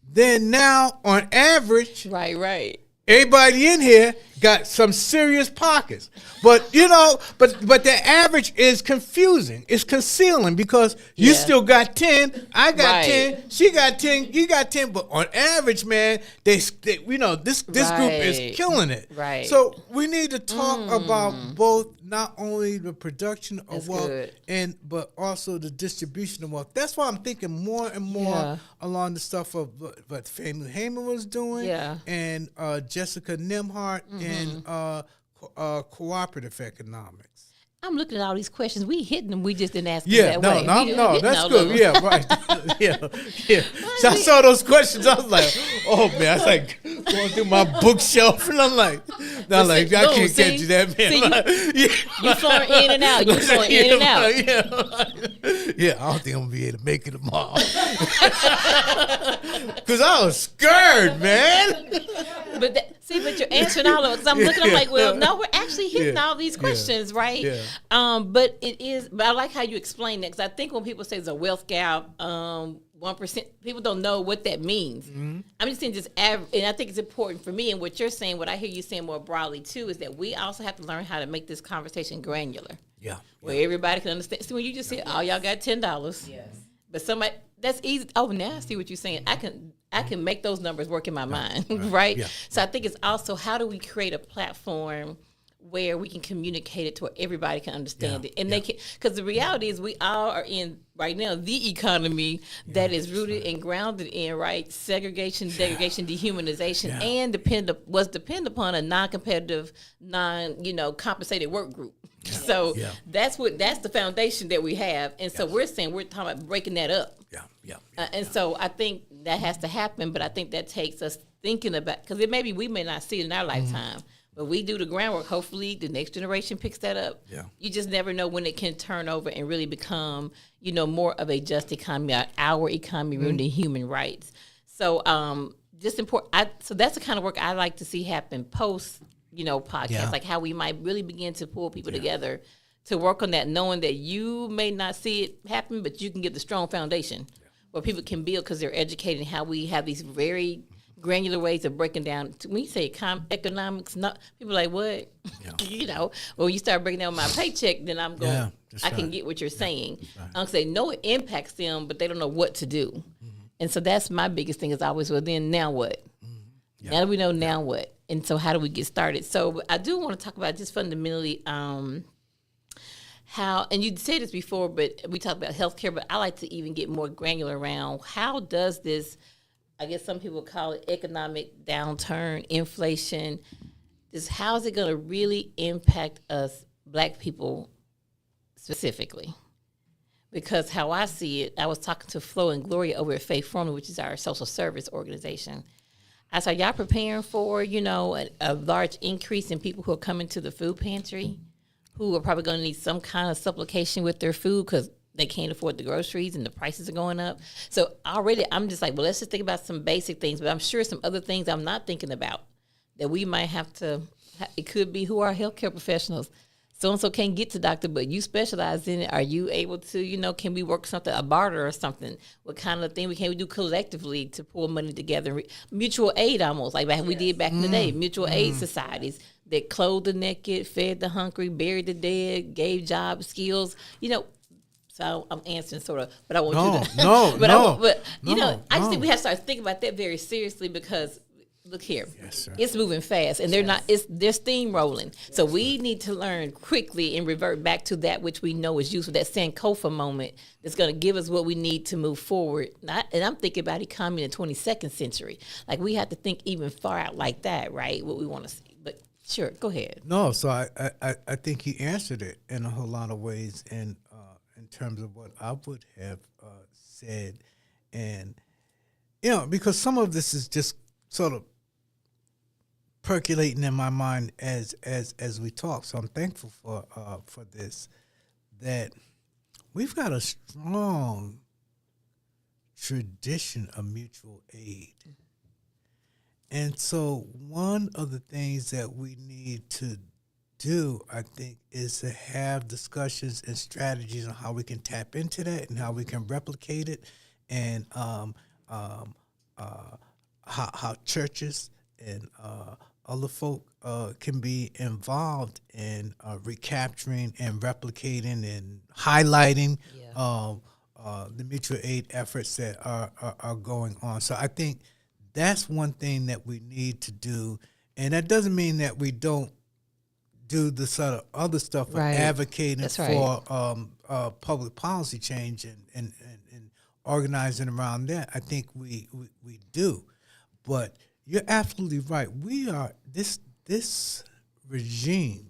Speaker 6: Then now, on average,
Speaker 5: Right.
Speaker 6: everybody in here got some serious pockets. But but the average is confusing. It's concealing because you still got 10, I got
Speaker 5: Right.
Speaker 6: 10, she got 10, you got 10. But on average, man, this group is killing it.
Speaker 5: Right.
Speaker 6: So we need to talk about both, not only the production of
Speaker 5: That's
Speaker 6: wealth
Speaker 5: good.
Speaker 6: but also the distribution of wealth. That's why I'm thinking more and more along the stuff of what Fannie Heyman was doing, and Jessica Nimhart in cooperative economics.
Speaker 5: I'm looking at all these questions. We hitting them. We just didn't ask them
Speaker 6: Yeah,
Speaker 5: that way.
Speaker 6: no, that's good. Yeah, right. yeah. So I saw those questions. I was like, oh man, I was like going through my bookshelf, and I'm like, I can't get you that, man.
Speaker 5: You flowing in and out. You flowing in and out.
Speaker 6: Yeah, I don't think I'm gonna be able to make it tomorrow. Cause I was scared, man.
Speaker 5: But you're answering all of it. Because I'm looking, I'm like, well, no, we're actually hitting all these questions, right?
Speaker 6: Yeah.
Speaker 5: But I like how you explain that, because I think when people say there's a wealth gap, 1%, people don't know what that means. I'm just saying and I think it's important for me, and what you're saying, what I hear you saying more broadly too, is that we also have to learn how to make this conversation granular.
Speaker 6: Yeah.
Speaker 5: Where everybody can understand. See, when you just said, oh, y'all got $10. Yes. But somebody, that's easy. Oh, now I see what you're saying. I can make those numbers work in my mind, right? Yeah. So I think it's also, how do we create a platform where we can communicate it to where everybody can understand it, and they can, because the reality is we all are in right now the economy that is rooted and grounded in segregation, degradation, dehumanization, and was dependent upon a non-competitive, compensated work group. So that's the foundation that we have, and so we're talking about breaking that up. And so I think that has to happen, but I think that takes us thinking about, because we may not see it in our lifetime, but we do the groundwork. Hopefully the next generation picks that up. You just never know when it can turn over and really become, more of a just economy, our economy rooted in human rights. So just important. So that's the kind of work I like to see happen post, podcasts, like how we might really begin to pull people together to work on that, knowing that you may not see it happen, but you can give the strong foundation where people can build, because they're educated in how we have these very granular ways of breaking down. When you say economics, people are like, what? When you start breaking down my paycheck, then I'm going, I can get what you're saying. Because they know it impacts them, but they don't know what to do. And so that's my biggest thing, is always, well, then now what? Now that we know, now what? And so how do we get started? So I do want to talk about just fundamentally how, and you said this before, but we talked about healthcare, but I like to even get more granular around how does this, I guess some people call it economic downturn, inflation, how is it going to really impact us Black people specifically? Because how I see it, I was talking to Flo and Gloria over at Faith Formula, which is our social service organization. I said, y'all preparing for, a large increase in people who are coming to the food pantry, who are probably going to need some kind of supplication with their food because they can't afford the groceries and the prices are going up. So already I'm just like, well, let's just think about some basic things, but I'm sure some other things I'm not thinking about that we might have to. It could be who are healthcare professionals. So and so can't get to doctor, but you specialize in it. Are you able to, can we work something, a barter or something? What kind of thing we do collectively to pull money together? Mutual aid almost, like we did back in the day. Mutual aid societies that clothed the naked, fed the hungry, buried the dead, gave job skills. So I'm answering sort of, but I want you to. I just think we have to start thinking about that very seriously because look here, it's moving fast, and they're steamrolling. So we need to learn quickly and revert back to that which we know is useful. That Sankofa moment that's going to give us what we need to move forward. And I'm thinking about economy in the 22nd century. Like we have to think even far out like that, right? What we want to see. But sure, go ahead.
Speaker 6: No, so I think he answered it in a whole lot of ways, and in terms of what I would have said, and because some of this is just sort of percolating in my mind as we talk. So I'm thankful for this, that we've got a strong tradition of mutual aid. And so one of the things that we need to do, I think, is to have discussions and strategies on how we can tap into that and how we can replicate it, and how churches and other folk can be involved in recapturing and replicating and highlighting the mutual aid efforts that are going on. So I think that's one thing that we need to do, and that doesn't mean that we don't do the sort of other stuff of advocating for public policy change and organizing around that. I think we do. But you're absolutely right. We are this regime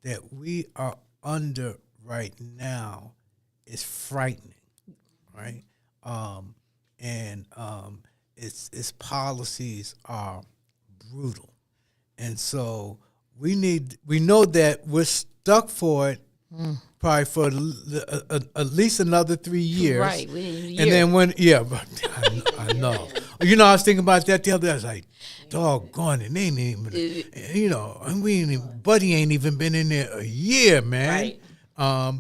Speaker 6: that we are under right now is frightening, right? And its policies are brutal, and so we know that we're stuck for it. Probably for at least another 3 years.
Speaker 5: Right. We need a year.
Speaker 6: And then I know. I was thinking about that the other day. I was like, doggone it. They ain't even, Buddy ain't even been in there a year, man.
Speaker 5: Right.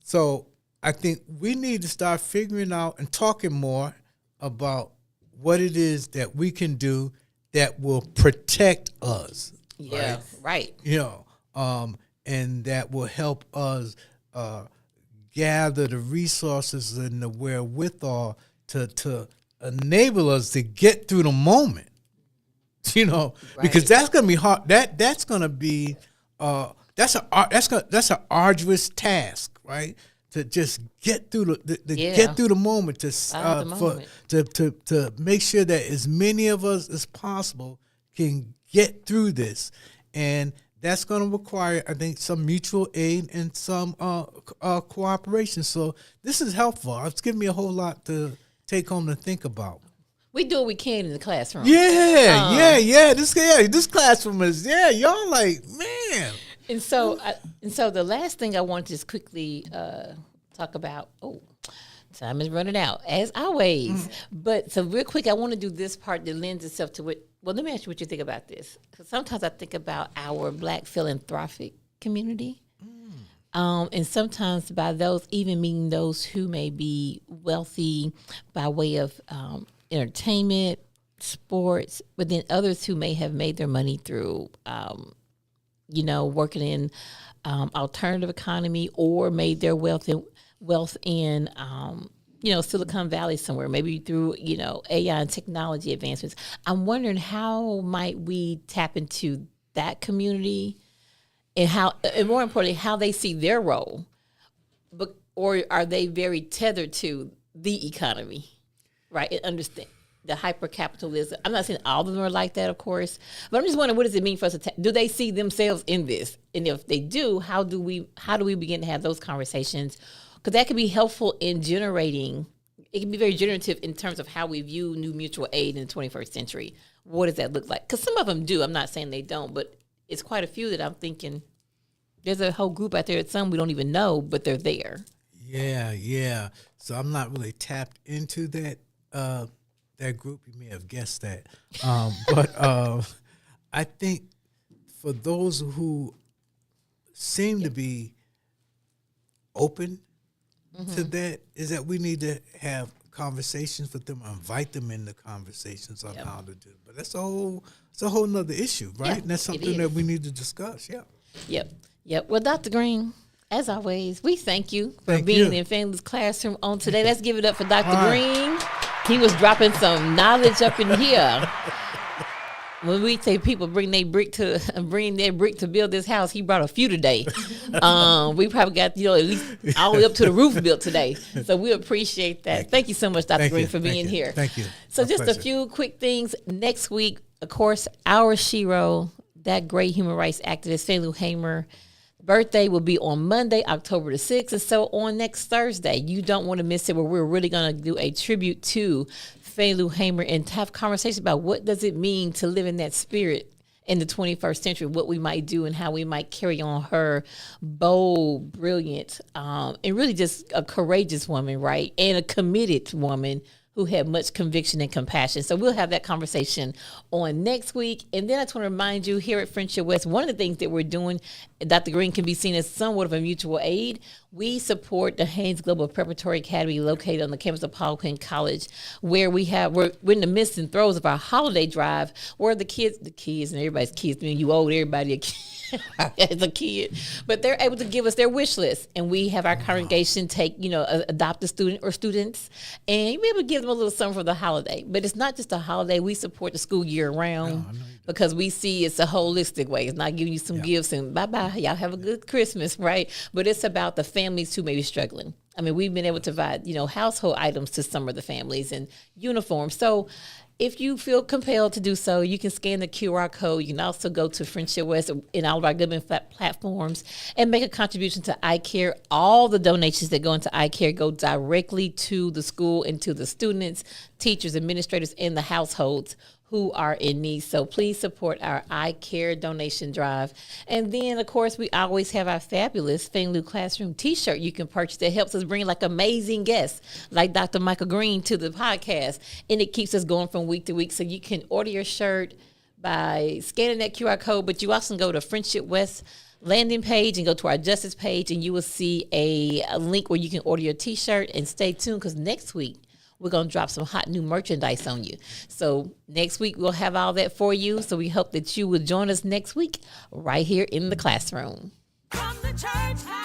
Speaker 6: So I think we need to start figuring out and talking more about what it is that we can do that will protect us.
Speaker 5: Yeah, right.
Speaker 6: And that will help us gather the resources and the wherewithal to enable us to get through the moment. Because that's going to be hard. That's going to be that's an arduous task, right? To just get through get through the moment to make sure that as many of us as possible can get through this. And that's going to require, I think, some mutual aid and some cooperation. So this is helpful. It's given me a whole lot to take home to think about.
Speaker 5: We do what we can in the classroom.
Speaker 6: Yeah. This classroom is, y'all like, man.
Speaker 5: And so the last thing I want to just quickly talk about. Oh, time is running out, as always. But so real quick, I want to do this part that lends itself to it. Well, let me ask you what you think about this. Because sometimes I think about our Black philanthropic community. And sometimes by those, even meaning those who may be wealthy by way of entertainment, sports, but then others who may have made their money through, working in alternative economy or made their wealth in Silicon Valley somewhere, maybe through, AI and technology advancements. I'm wondering how might we tap into that community and and more importantly, how they see their role, or are they very tethered to the economy, right? And understand the hyper-capitalism. I'm not saying all of them are like that, of course, but I'm just wondering, what does it mean for us do they see themselves in this? And if they do, how do we begin to have those conversations? Because that could be helpful in generating, it can be very generative in terms of how we view new mutual aid in the 21st century. What does that look like? Because some of them do. I'm not saying they don't, but it's quite a few that I'm thinking there's a whole group out there that some we don't even know, but they're there.
Speaker 6: Yeah. So I'm not really tapped into that that group. You may have guessed that. But I think for those who seem to be open to that, is that we need to have conversations with them, invite them into conversations on how to do it. But it's a whole nother issue, right?
Speaker 5: Yeah,
Speaker 6: and that's something that we need to discuss.
Speaker 5: Yep. Well, Dr. Greene, as always, we thank you for
Speaker 6: Thank
Speaker 5: being
Speaker 6: you.
Speaker 5: in Family's Classroom on today. Let's give it up for Dr.
Speaker 6: All right.
Speaker 5: Greene. He was dropping some knowledge up in here. When we say people bring their brick to build this house, he brought a few today. We probably got at least all the way up to the roof built today. So we appreciate that. Thank you so much, Dr.
Speaker 6: Thank
Speaker 5: Greene,
Speaker 6: you.
Speaker 5: for being
Speaker 6: Thank you.
Speaker 5: here.
Speaker 6: Thank you.
Speaker 5: So
Speaker 6: My
Speaker 5: just a
Speaker 6: pleasure.
Speaker 5: few quick things. Next week, of course, our Shiro, that great human rights activist, Fannie Hamer, birthday will be on Monday, October the 6th. And so on next Thursday, you don't want to miss it, where we're really going to do a tribute to Fannie Hamer and have conversations about what does it mean to live in that spirit in the 21st century, what we might do and how we might carry on her bold, brilliant, and really just a courageous woman, right? And a committed woman who had much conviction and compassion. So we'll have that conversation on next week. And then I just want to remind you, here at Friendship West, one of the things that we're doing, Dr. Greene, can be seen as somewhat of a mutual aid. We support the Haynes Global Preparatory Academy located on the campus of Paul Quinn College, where we're in the midst and throes of our holiday drive, where the kids and everybody's kids, I mean, you owe everybody a kid. As a kid, but they're able to give us their wish list, and we have our congregation take, adopt a student or students, and you be able to give them a little something for the holiday. But it's not just a holiday; we support the school year round because we see it's a holistic way. It's not giving you some gifts and bye bye, y'all have a good Christmas, right? But it's about the families who may be struggling. I mean, we've been able to provide, household items to some of the families and uniforms. So if you feel compelled to do so, you can scan the QR code. You can also go to Friendship West in all of our government platforms and make a contribution to iCare. All the donations that go into iCare go directly to the school and to the students, teachers, administrators, and the households who are in need. So please support our iCare donation drive. And then, of course, we always have our fabulous Fannie Classroom t-shirt you can purchase that helps us bring amazing guests like Dr. Michael Greene to the podcast. And it keeps us going from week to week. So you can order your shirt by scanning that QR code, but you also can go to Friendship West landing page and go to our justice page, and you will see a link where you can order your t-shirt. And stay tuned, because next week we're going to drop some hot new merchandise on you. So next week we'll have all that for you. So we hope that you will join us next week right here in the classroom.
Speaker 3: From the church house.